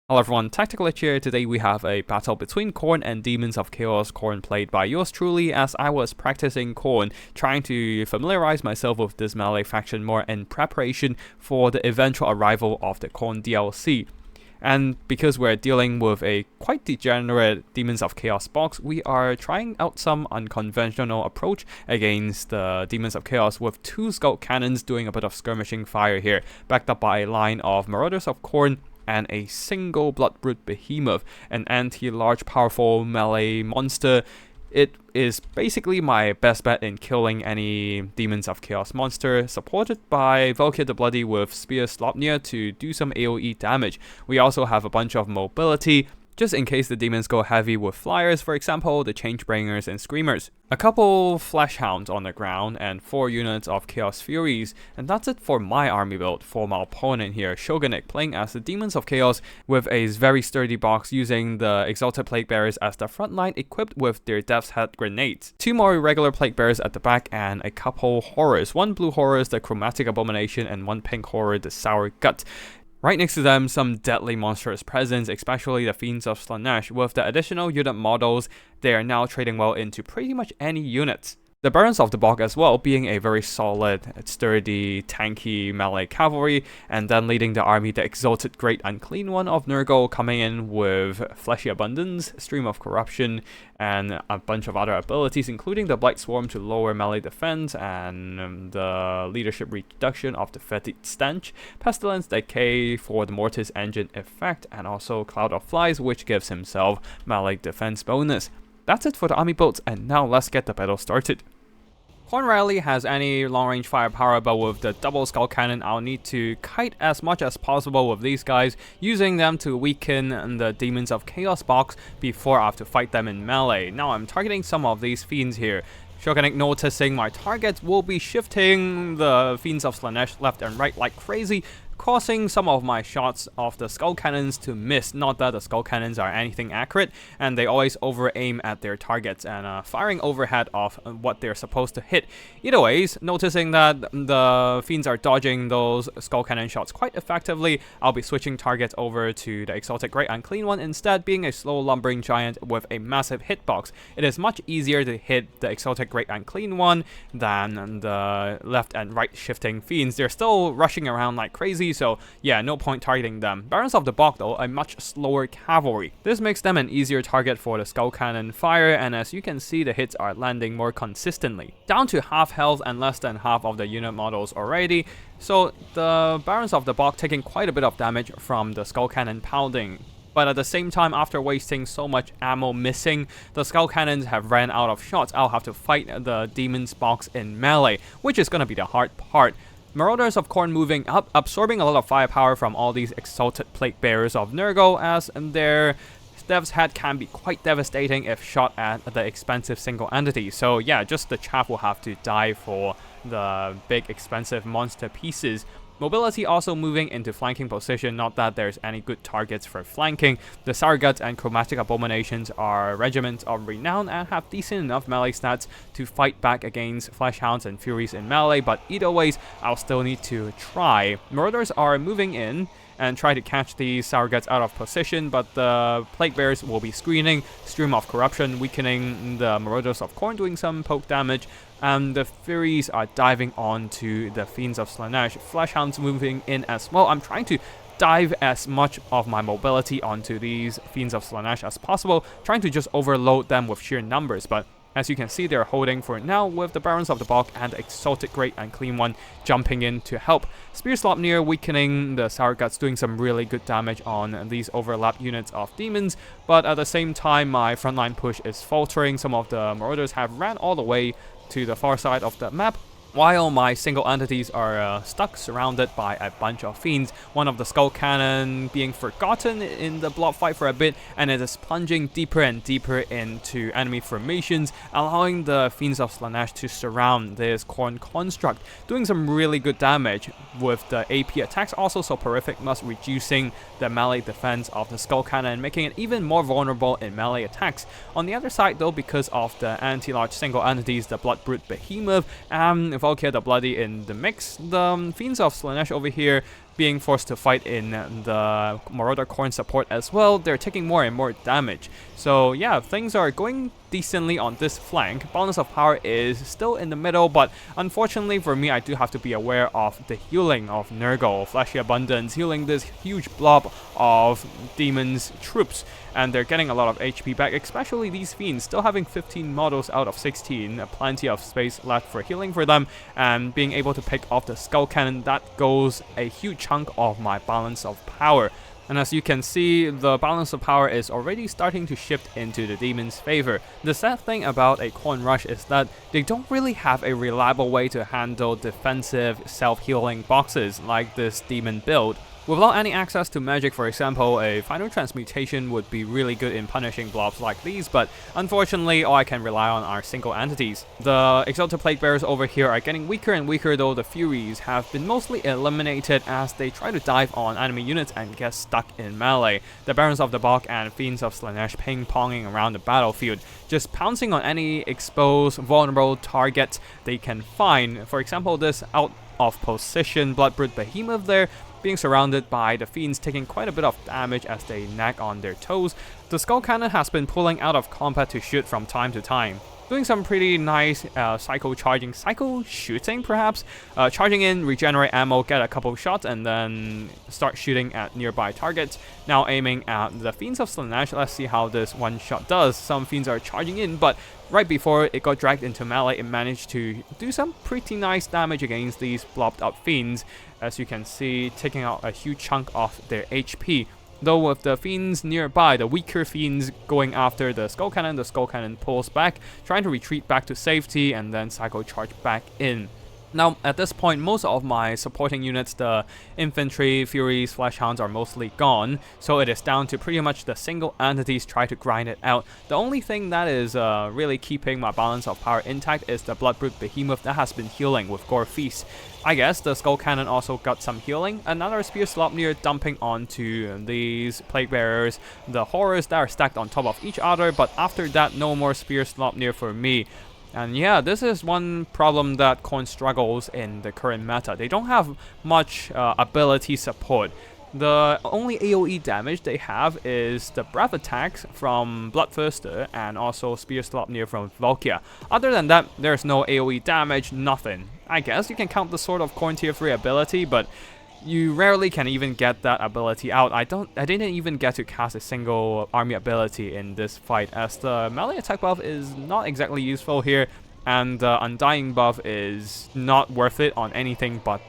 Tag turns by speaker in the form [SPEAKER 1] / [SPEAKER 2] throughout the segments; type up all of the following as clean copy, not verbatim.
[SPEAKER 1] Hello everyone, Tactical Lich here. Today we have a battle between Khorne and Demons of Chaos. Khorne played by yours truly, as I was practicing Khorne, trying to familiarize myself with this melee faction more in preparation for the eventual arrival of the Khorne DLC. And because we're dealing with a quite degenerate Demons of Chaos box, we are trying out some unconventional approach against the Demons of Chaos with two Skull Cannons doing a bit of skirmishing fire here, backed up by a line of Marauders of Khorne and a single Bloodbrute Behemoth, an anti-large powerful melee monster. It is basically my best bet in killing any Demons of Chaos monster, supported by Valkyr the Bloody with Spear Slopnir to do some AoE damage. We also have a bunch of mobility, just in case the demons go heavy with flyers, for example, the Changebringers and Screamers. A couple Flesh Hounds on the ground, and 4 units of Chaos Furies, and that's it for my army build. For my opponent here, Shogunnik, playing as the Demons of Chaos with a very sturdy box using the Exalted Plague Bearers as the front line, equipped with their Death's Head grenades. 2 more regular Plague Bearers at the back, and a couple Horrors. 1 blue Horror is the Chromatic Abomination, and 1 pink Horror, the Sour Gut. Right next to them, some deadly monstrous presence, especially the Fiends of Slaanesh. With the additional unit models, they are now trading well into pretty much any units. The Barons of the Bog as well, being a very solid, sturdy, tanky melee cavalry, and then leading the army, the Exalted Great Unclean One of Nurgle, coming in with Fleshy Abundance, Stream of Corruption, and a bunch of other abilities, including the Blight Swarm to lower melee defense, and the Leadership Reduction of the Fetid Stench, Pestilence Decay for the Mortis Engine effect, and also Cloud of Flies, which gives himself melee defense bonus. That's it for the army builds, and now let's get the battle started. Khorne rarely has any long-range firepower, but with the double skull cannon, I'll need to kite as much as possible with these guys, using them to weaken the Demons of Chaos box before I have to fight them in melee. Now I'm targeting some of these fiends here. Shogunnik, noticing my targets, will be shifting the Fiends of Slaanesh left and right like crazy, causing some of my shots of the Skull Cannons to miss. Not that the Skull Cannons are anything accurate, and they always over-aim at their targets and firing overhead of what they're supposed to hit. Either ways, noticing that the Fiends are dodging those Skull Cannon shots quite effectively, I'll be switching targets over to the Exalted Great Unclean One instead, being a slow lumbering giant with a massive hitbox. It is much easier to hit the Exalted Great Unclean One than the left and right shifting Fiends. They're still rushing around like crazy, so yeah, no point targeting them. Barons of the Bog though, a much slower cavalry. This makes them an easier target for the Skull Cannon fire, and as you can see, the hits are landing more consistently. Down to half health and less than half of the unit models already, so the Barons of the Bog taking quite a bit of damage from the Skull Cannon pounding. But at the same time, after wasting so much ammo missing, the Skull Cannons have ran out of shots. I'll have to fight the Demon's box in melee, which is gonna be the hard part. Marauders of Khorne moving up, absorbing a lot of firepower from all these Exalted Plague Bearers of Nurgle, as their Death's Head can be quite devastating if shot at the expensive single entity. So yeah, just the chaff will have to die for the big expensive monster pieces. Mobility also moving into flanking position, not that there's any good targets for flanking. The Sour Guts and Chromatic Abominations are regiments of renown and have decent enough melee stats to fight back against Flesh Hounds and Furies in melee, but either ways, I'll still need to try. Marauders are moving in and try to catch the Sour Guts out of position, but the Plague Bears will be screening, Stream of Corruption, weakening the Marauders of Khorne, doing some poke damage, and the Furies are diving onto the Fiends of Slaanesh. Flesh Hounds moving in as well. I'm trying to dive as much of my mobility onto these Fiends of Slaanesh as possible, trying to just overload them with sheer numbers, but as you can see, they're holding for now with the Barons of the Bog and the Exalted Great Unclean One jumping in to help. Spear Slopnir weakening the Sour Guts, doing some really good damage on these overlap units of demons, but at the same time, my frontline push is faltering. Some of the Marauders have ran all the way to the far side of the map, while my single entities are stuck, surrounded by a bunch of fiends. One of the Skull Cannon being forgotten in the blob fight for a bit, and it is plunging deeper and deeper into enemy formations, allowing the Fiends of Slaanesh to surround this Khorne construct, doing some really good damage, with the AP attacks also soporific, thus reducing the melee defense of the Skull Cannon, making it even more vulnerable in melee attacks. On the other side though, because of the anti-large single entities, the Bloodbrute Behemoth and Valkyr the Bloody in the mix, the Fiends of Slaanesh over here being forced to fight in the Marauder Khorne support as well, they're taking more and more damage. So yeah, things are going decently on this flank. Balance of power is still in the middle, but unfortunately for me, I do have to be aware of the healing of Nurgle, Fleshy Abundance, healing this huge blob of Demons troops, and they're getting a lot of HP back, especially these Fiends, still having 15 models out of 16, plenty of space left for healing for them, and being able to pick off the Skull Cannon, that goes a huge chunk of my balance of power. And as you can see, the balance of power is already starting to shift into the Demon's favor. The sad thing about a Khorne Rush is that they don't really have a reliable way to handle defensive self-healing boxes like this Demon build. Without any access to magic, for example, a Final Transmutation would be really good in punishing blobs like these, but unfortunately all I can rely on are single entities. The Exalted Plague Bearers over here are getting weaker and weaker, though the Furies have been mostly eliminated as they try to dive on enemy units and get stuck in melee. The Barons of the Bog and Fiends of Slaanesh ping-ponging around the battlefield, just pouncing on any exposed, vulnerable targets they can find. For example, this out of position Bloodbrute Behemoth there, being surrounded by the Fiends, taking quite a bit of damage as they nag on their toes. The Skull Cannon has been pulling out of combat to shoot from time to time, doing some pretty nice cycle shooting perhaps, charging in, regenerate ammo, get a couple shots, and then start shooting at nearby targets. Now aiming at the Fiends of Slaanesh. Let's see how this one shot does. Some Fiends are charging in, but right before it got dragged into melee, it managed to do some pretty nice damage against these blobbed up Fiends, as you can see, taking out a huge chunk of their HP. Though with the Fiends nearby, the weaker Fiends going after the Skull Cannon pulls back, trying to retreat back to safety and then cycle charge back in. Now, at this point, most of my supporting units, the Infantry, Furies, Fleshhounds, are mostly gone, so it is down to pretty much the single entities try to grind it out. The only thing that is really keeping my balance of power intact is the Bloodbrute Behemoth that has been healing with Gore Feast. I guess the Skull Cannon also got some healing. Another Spear Slopnir dumping onto these Plague Bearers, the Horrors that are stacked on top of each other, but after that, no more Spear Slopnir for me. And yeah, this is one problem that Khorne struggles in the current meta. They don't have much ability support. The only AoE damage they have is the breath attacks from Bloodthirster and also Spear Slopnir from Valkia. Other than that, there's no AoE damage, nothing. I guess you can count the Sword of Khorne tier 3 ability, but you rarely can even get that ability out. I didn't even get to cast a single army ability in this fight, as the melee attack buff is not exactly useful here, and the Undying buff is not worth it on anything but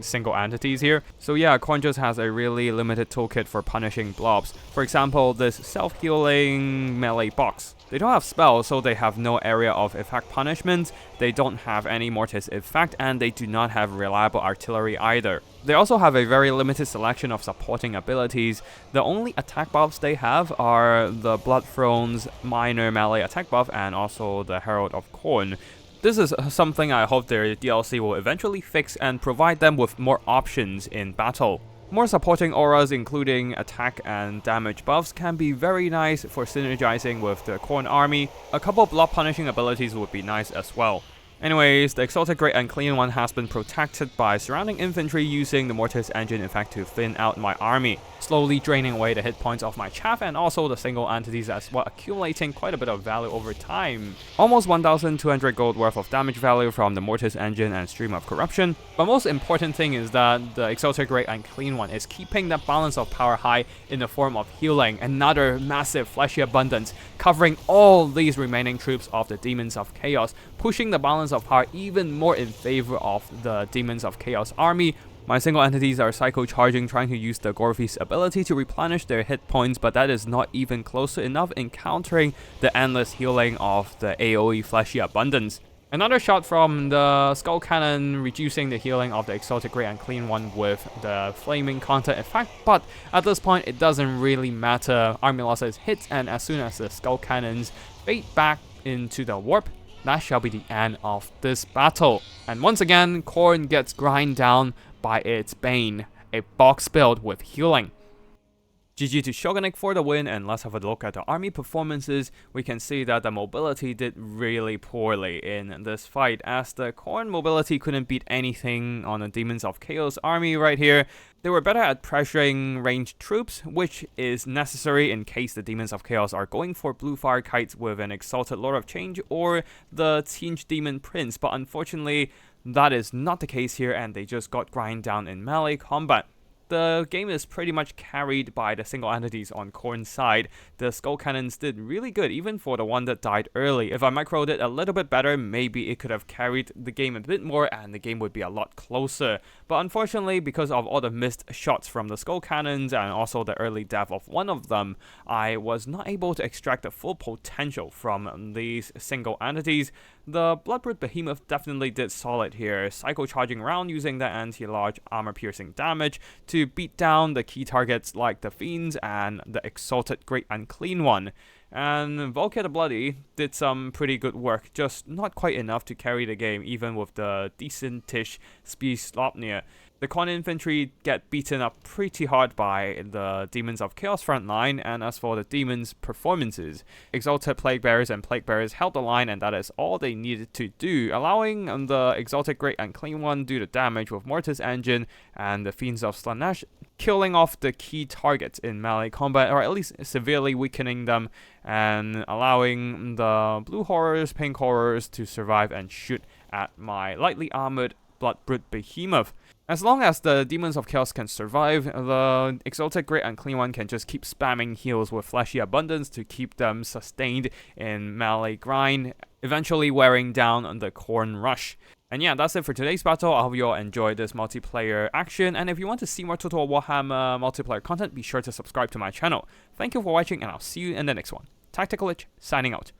[SPEAKER 1] single entities here. So yeah, Khorne just has a really limited toolkit for punishing blobs. For example, this self-healing melee box. They don't have spells, so they have no area of effect punishment, they don't have any Mortis effect, and they do not have reliable artillery either. They also have a very limited selection of supporting abilities. The only attack buffs they have are the Bloodthrone's minor melee attack buff and also the Herald of Khorne. This is something I hope their DLC will eventually fix and provide them with more options in battle. More supporting auras, including attack and damage buffs, can be very nice for synergizing with the Khorne army. A couple blob punishing abilities would be nice as well. Anyways, the Exalted Great Unclean One has been protected by surrounding infantry using the Mortis Engine effect to thin out my army, slowly draining away the hit points of my chaff and also the single entities as well, accumulating quite a bit of value over time. Almost 1,200 gold worth of damage value from the Mortis Engine and Stream of Corruption. But most important thing is that the Exalted Great Unclean One is keeping that balance of power high in the form of healing, another massive fleshy abundance, covering all these remaining troops of the Demons of Chaos, pushing the balance of power even more in favor of the Demons of Chaos army. My single entities are cycle charging, trying to use the Gorfy's ability to replenish their hit points, but that is not even close to enough in countering the endless healing of the AoE Fleshy Abundance. Another shot from the Skull Cannon, reducing the healing of the Exalted Great Unclean One with the Flaming Contact effect, but at this point it doesn't really matter. Army losses hits, and as soon as the Skull Cannons fade back into the warp, that shall be the end of this battle. And once again, Khorne gets grind down by its bane, a box build with healing. GG to Shogunnik for the win, and let's have a look at the army performances. We can see that the mobility did really poorly in this fight, as the Khorne mobility couldn't beat anything on the Demons of Chaos army right here. They were better at pressuring ranged troops, which is necessary in case the Demons of Chaos are going for blue fire kites with an Exalted Lord of Change or the Tinged Demon Prince, but unfortunately that is not the case here, and they just got grind down in melee combat. The game is pretty much carried by the single entities on Khorne's side. The skull cannons did really good, even for the one that died early. If I microed it a little bit better, maybe it could have carried the game a bit more and the game would be a lot closer. But unfortunately, because of all the missed shots from the skull cannons and also the early death of one of them, I was not able to extract the full potential from these single entities. The Bloodbrute Behemoth definitely did solid here, cycle charging around using the anti-large armor piercing damage to beat down the key targets like the Fiends and the Exalted Great Unclean One. And Volker the Bloody did some pretty good work, just not quite enough to carry the game even with the decentish Speed Slopnir. The Khorne infantry get beaten up pretty hard by the Demons of Chaos front line, and as for the Demons' performances, Exalted Plague Bearers and Plague Bearers held the line, and that is all they needed to do, allowing the Exalted Great Unclean One do the damage with Mortis Engine, and the Fiends of Slaanesh killing off the key targets in melee combat, or at least severely weakening them, and allowing the Blue Horrors, Pink Horrors to survive and shoot at my lightly armored Bloodbrute Behemoth. As long as the Demons of Chaos can survive, the Exalted Great Unclean One can just keep spamming heals with Fleshy Abundance to keep them sustained in melee grind, eventually wearing down the Khorne rush. And yeah, that's it for today's battle. I hope you all enjoyed this multiplayer action, and if you want to see more Total War Warhammer multiplayer content, be sure to subscribe to my channel. Thank you for watching, and I'll see you in the next one. Tactical Lich, signing out.